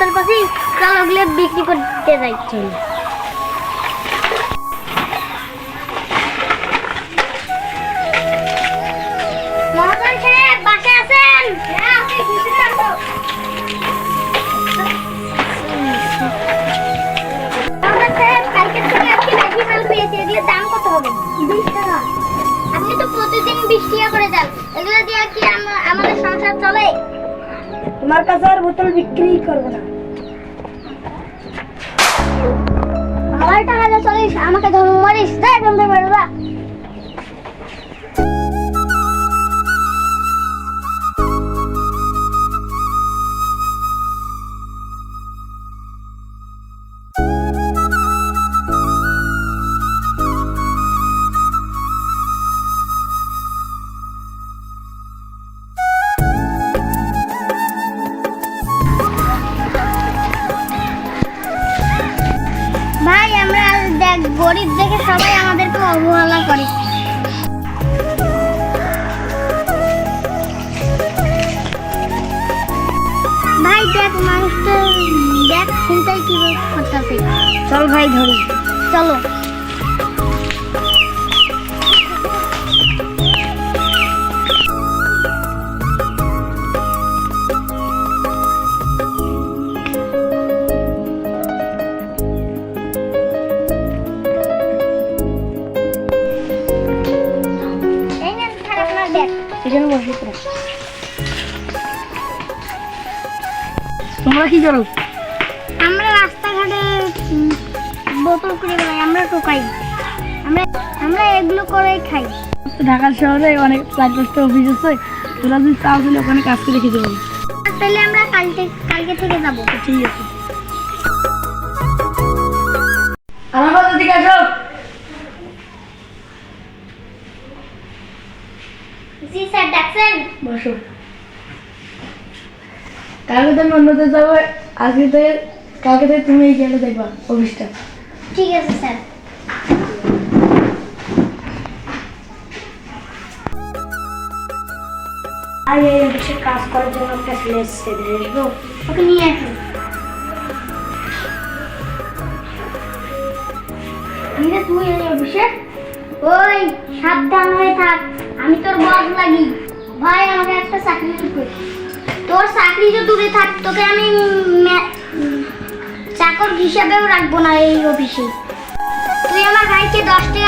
বোতল পাচ্ছি, চল ওগুলো বিক্রি করতে যাচ্ছি। মহাজন সাহেব বাসায় আছেন? হ্যাঁ আছি, ভিতরে আসো। মহাজন সাহেব কালকে থেকে আজকে বেশি মাল পেয়েছি, এগুলোর দাম কত হবে? 20 টাকা। আপনি তো প্রতিদিন 20 টাকা করে দেন, এগুলো দিয়ে কি আমাদের সংসার চলে? তোমার কাছে আর বোতল বিক্রি করবো না। আমার টাকা দিয়ে চলিস, আমাকে ধর্ম মারিস, যাই বন্ধু বেরোবা। ভাই আমরা দেখ গরিব দেখে সবাই আমাদেরকে অবহেলা করে। ভাই দেখ মানুষটা দেখ চিন্তাই কি করতেছে। চল ভাই ধরো। চলো। এই নেন স্যার আপনার ব্যাগ। এখানে বসে পড়ো। তোমরা কি করো? আমরা রাস্তাঘাটে বোতল করে বেড়াই, আমরা টোকাই, আমরা এগুলো করেই খাই। ঢাকা শহরে অনেক 4-5টা অফিস আছে, তোরা যদি চাও তাহলে ওখানে কাজ করে খেতে পারো। তাহলে আমরা কালকে থেকে যাবো। ঠিক আছে। আমার কথা দিকে আসো। জি স্যার ডাকছেন? বসো। কালকে তুমি অন্যদের যাবো, কালকে থেকে তুমি এই গেলে দেখবা অফিসটা। ঠিক আছে স্যার। আর এই অফিসে কাজ করার জন্য একটা ছেলে এসেছে, দেখবো? ওকে নিয়ে আসুন। ধীরে তুই এই অফিসে? ওই সাবধান হয়ে থাক, আমি তোর বস লাগি। ভাই আমাকে একটা চাকরি দিতে। তোর চাকরি তো দূরে থাক, তোকে আমি চাকর হিসাবেও রাখবো না এই অফিসে। তুই আমার ভাইকে 10 টাকা